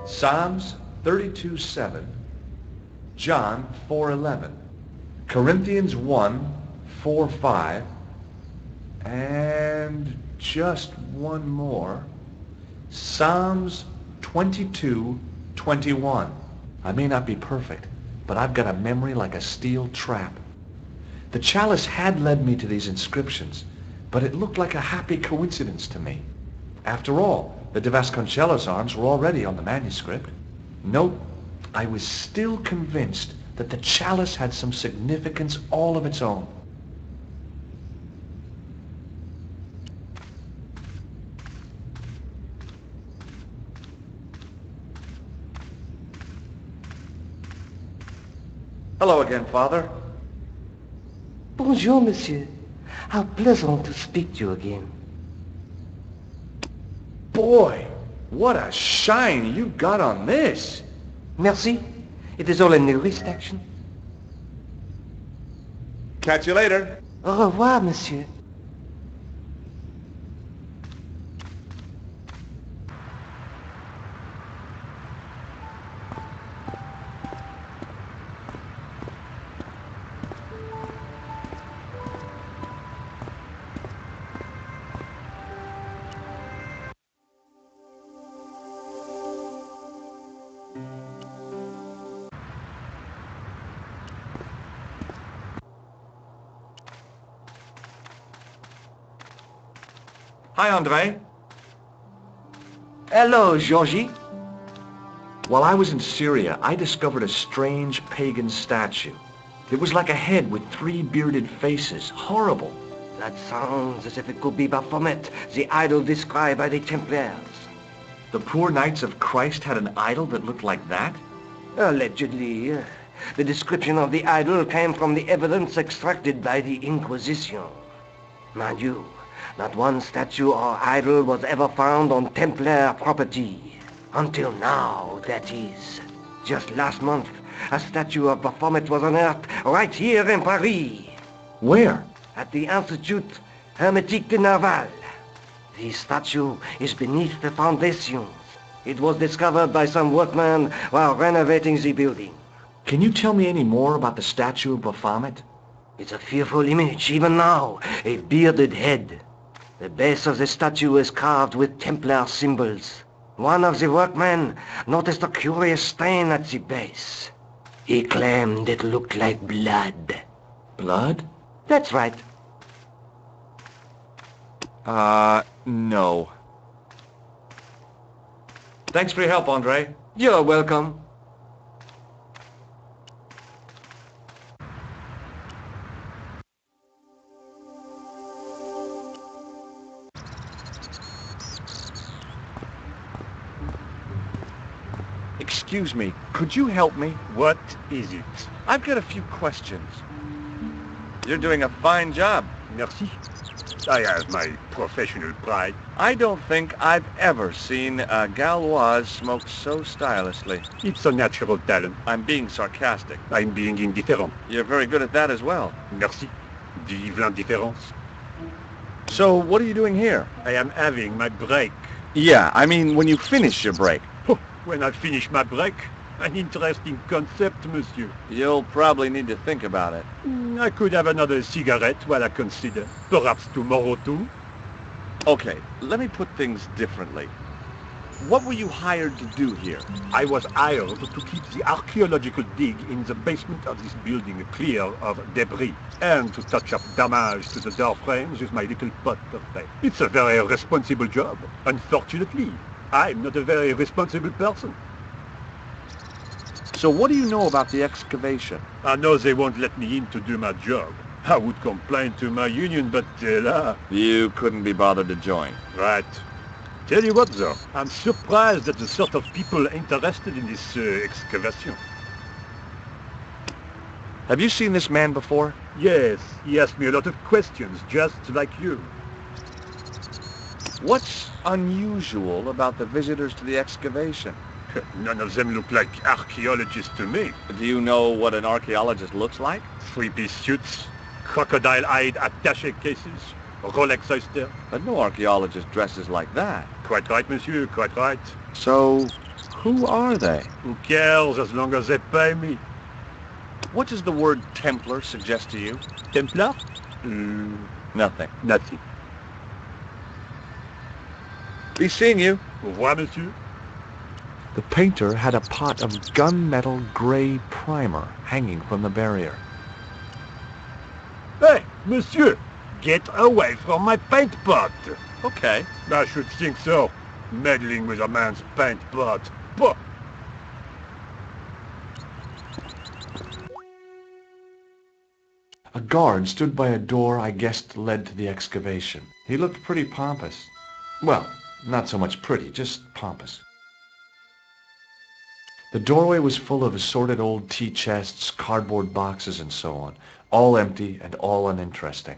Psalms 32:7, John 4:11, Corinthians 1:4-5, and just one more, Psalms 22:21. I may not be perfect, but I've got a memory like a steel trap. The chalice had led me to these inscriptions, but it looked like a happy coincidence to me. After all, the de Vasconcellos arms were already on the manuscript. Note, I was still convinced that the chalice had some significance all of its own. Hello again, Father. Bonjour, monsieur. How pleasant to speak to you again. Boy, what a shine you got on this. Merci. It is all in the wrist action. Catch you later. Au revoir, monsieur. Hi, Andre. Hello, Georgie. While I was in Syria, I discovered a strange pagan statue. It was like a head with three bearded faces. Horrible. That sounds as if it could be Baphomet, the idol described by the Templars. The poor Knights of Christ had an idol that looked like that? Allegedly. The description of the idol came from the evidence extracted by the Inquisition. Mind you, not one statue or idol was ever found on Templar property. Until now, that is. Just last month, a statue of Baphomet was unearthed right here in Paris. Where? At the Institut Hermétique de Nerval. The statue is beneath the foundations. It was discovered by some workmen while renovating the building. Can you tell me any more about the statue of Baphomet? It's a fearful image, even now. A bearded head. The base of the statue is carved with Templar symbols. One of the workmen noticed a curious stain at the base. He claimed it looked like blood. Blood? That's right. No. Thanks for your help, Andre. You're welcome. Excuse me, could you help me? What is it? I've got a few questions. You're doing a fine job. Merci. I have my professional pride. I don't think I've ever seen a Gauloise smoke so stylishly. It's a natural talent. I'm being sarcastic. I'm being indifferent. You're very good at that as well. Merci. Vive l'indifférence. So, what are you doing here? I am having my break. Yeah, I mean when you finish your break. When I finish my break, an interesting concept, monsieur. You'll probably need to think about it. I could have another cigarette while I consider. Perhaps tomorrow too. Okay, let me put things differently. What were you hired to do here? I was hired to keep the archaeological dig in the basement of this building clear of debris, and to touch up damage to the door frames with my little pot of paint. It's a very responsible job. Unfortunately, I'm not a very responsible person. So what do you know about the excavation? I know they won't let me in to do my job. I would complain to my union, but You couldn't be bothered to join. Right. Tell you what, though, I'm surprised at the sort of people interested in this excavation. Have you seen this man before? Yes, he asked me a lot of questions, just like you. What's unusual about the visitors to the excavation? None of them look like archaeologists to me. Do you know what an archaeologist looks like? Three-piece suits, crocodile-eyed attaché cases, Rolex oyster. But no archaeologist dresses like that. Quite right, monsieur, quite right. So, Who are they? Who cares as long as they pay me? What does the word Templar suggest to you? Templar? Nothing. Nothing. Be seeing you. Au revoir, monsieur. The painter had a pot of gunmetal gray primer hanging from the barrier. Hey, monsieur! Get away from my paint pot! Okay. I should think so. Meddling with a man's paint pot. Pah! A guard stood by a door I guessed led to the excavation. He looked pretty pompous. Well, not so much pretty, just pompous. The doorway was full of assorted old tea chests, cardboard boxes, and so on, all empty and all uninteresting.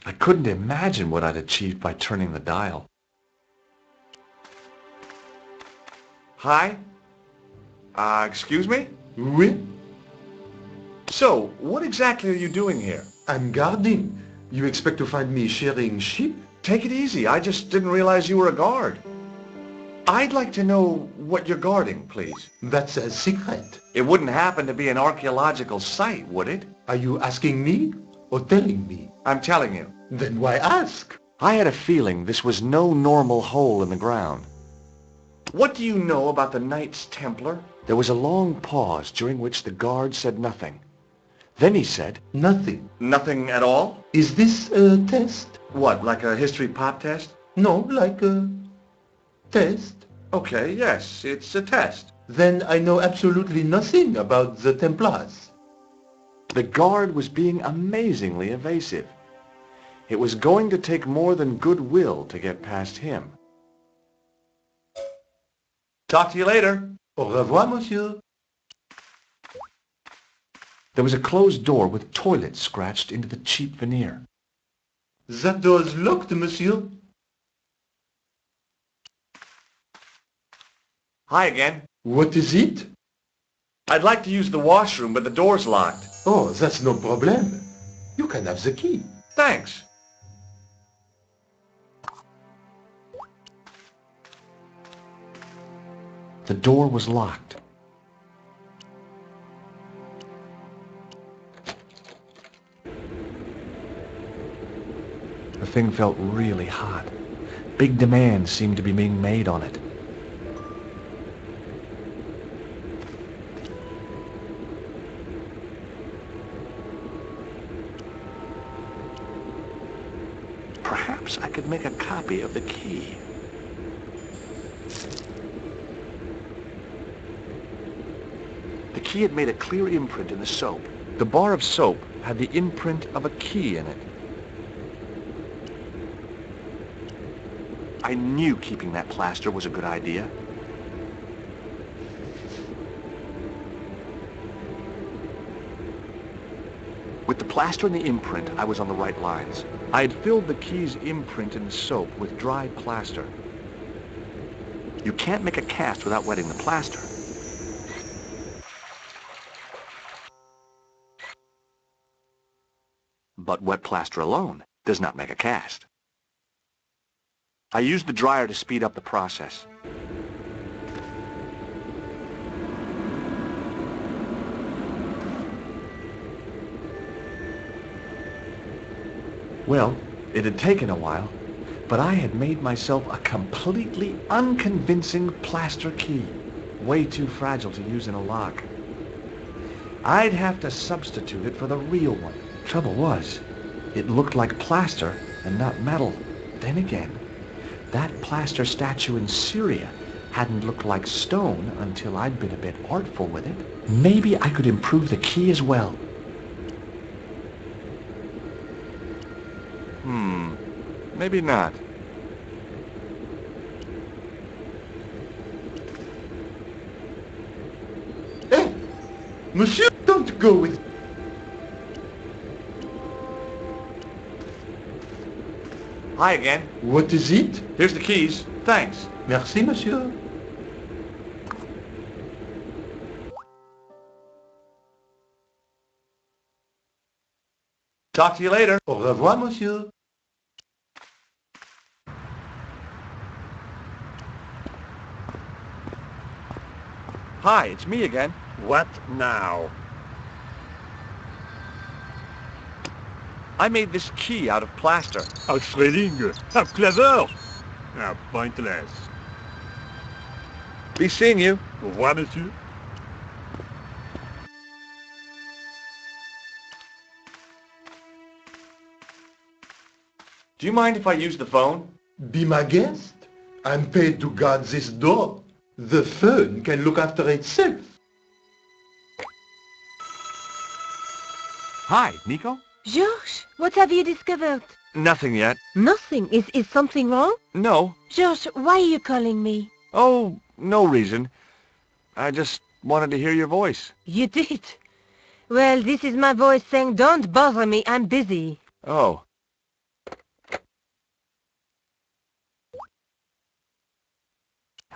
I couldn't imagine what I'd achieved by turning the dial. Hi? Excuse me? Oui, So, what exactly are you doing here? I'm guarding. You expect to find me shearing sheep? Take it easy. I just didn't realize you were a guard. I'd like to know what you're guarding, please. That's a secret. It wouldn't happen to be an archaeological site, would it? Are you asking me or telling me? I'm telling you. Then why ask? I had a feeling this was no normal hole in the ground. What do you know about the Knights Templar? There was a long pause during which the guard said nothing. Then he said, Nothing. Nothing at all? Is this a test? What, like a history pop test? No, like a test. Okay, yes, it's a test. Then I know absolutely nothing about the Templars. The guard was being amazingly evasive. It was going to take more than goodwill to get past him. Talk to you later. Au revoir, monsieur. There was a closed door with toilet scratched into the cheap veneer. That door's locked, monsieur. Hi again. What is it? I'd like to use the washroom, but the door's locked. Oh, that's no problem. You can have the key. Thanks. The door was locked. The thing felt really hot. Big demands seemed to be being made on it. Perhaps I could make a copy of the key. The key had made a clear imprint in the soap. The bar of soap had the imprint of a key in it. I knew keeping that plaster was a good idea. With the plaster and the imprint, I was on the right lines. I had filled the key's imprint in the soap with dry plaster. You can't make a cast without wetting the plaster. But wet plaster alone does not make a cast. I used the dryer to speed up the process. Well, it had taken a while, but I had made myself a completely unconvincing plaster key, way too fragile to use in a lock. I'd have to substitute it for the real one. Trouble was, it looked like plaster and not metal. Then again, that plaster statue in Syria hadn't looked like stone until I'd been a bit artful with it. Maybe I could improve the key as well. Maybe not. Hey, monsieur, don't go with... Hi again. What is it? Here's the keys. Thanks. Merci, monsieur. Talk to you later. Au revoir, monsieur. Hi, it's me again. What now? I made this key out of plaster. How thrilling! How clever! How pointless. Be seeing you. Au revoir, monsieur. Do you mind if I use the phone? Be my guest. I'm paid to guard this door. The phone can look after itself. Hi, Nico? Georges, what have you discovered? Nothing yet. Nothing. Is something wrong? No. Georges, why are you calling me? Oh, no reason. I just wanted to hear your voice. You did. Well, this is my voice saying, don't bother me, I'm busy. Oh.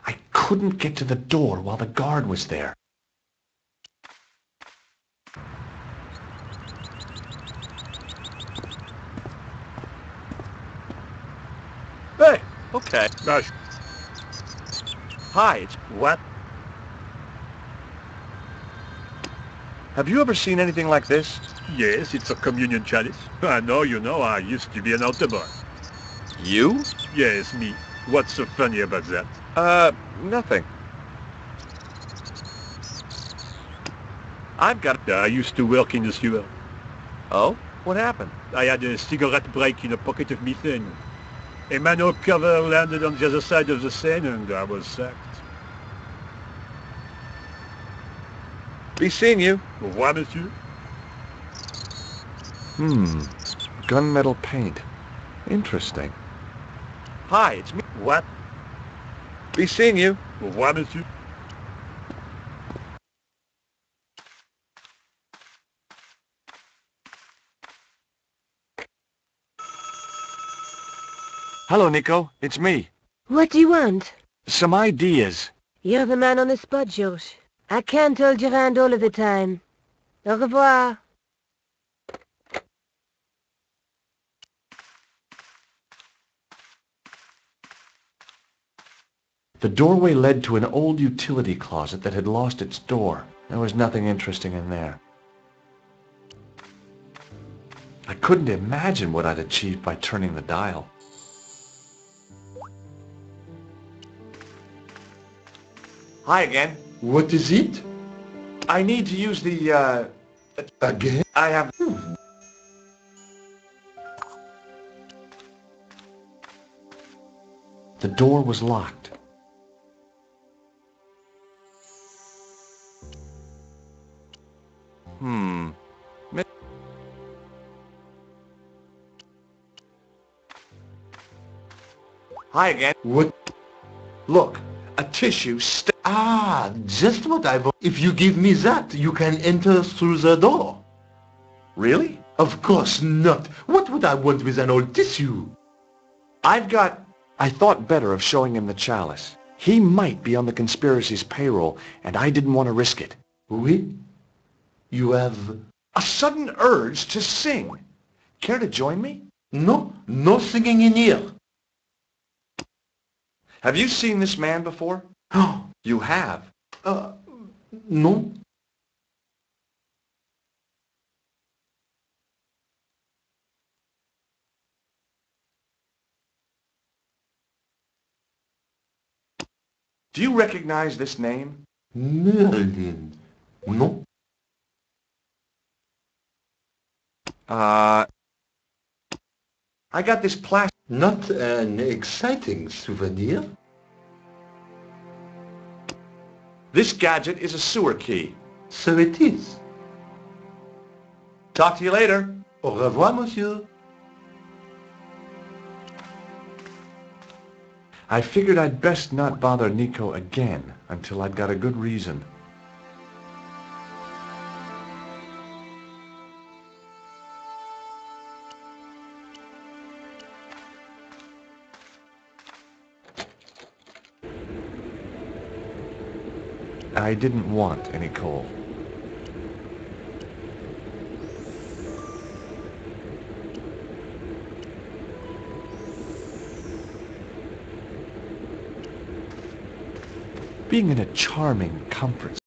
I couldn't get to the door while the guard was there. Hey, okay. Gosh, Hi, it's... what? Have you ever seen anything like this? Yes, it's a communion chalice. I know, you know, I used to be an altar boy. You? Yes, me. What's so funny about that? Nothing. I've got... I used to work in the sewer. Oh? What happened? I had a cigarette break in a pocket of methane. A manhole cover landed on the other side of the Seine and I was sacked. Be seeing you. Au revoir, monsieur. Gunmetal paint. Interesting. Hi, it's me. What? Be seeing you. Au revoir, monsieur. Hello, Nico. It's me. What do you want? Some ideas. You're the man on the spot, Georges. I can't hold you around all of the time. Au revoir. The doorway led to an old utility closet that had lost its door. There was nothing interesting in there. I couldn't imagine what I'd achieved by turning the dial. Hi again. What is it? I need to use the, Again? I have... The door was locked. Hi again. What? Look, a tissue Ah, just what I want. If you give me that, you can enter through the door. Really? Of course not. What would I want with an old tissue? I thought better of showing him the chalice. He might be on the conspiracy's payroll, and I didn't want to risk it. Oui? You have... A sudden urge to sing. Care to join me? No, no singing in here. Have you seen this man before? Oh, You have. no. Do you recognize this name? Merlin. No. I got this plastic... Not an exciting souvenir. This gadget is a sewer key. So it is. Talk to you later. Au revoir, monsieur. I figured I'd best not bother Nico again until I'd got a good reason. I didn't want any coal. being in a charming, comfort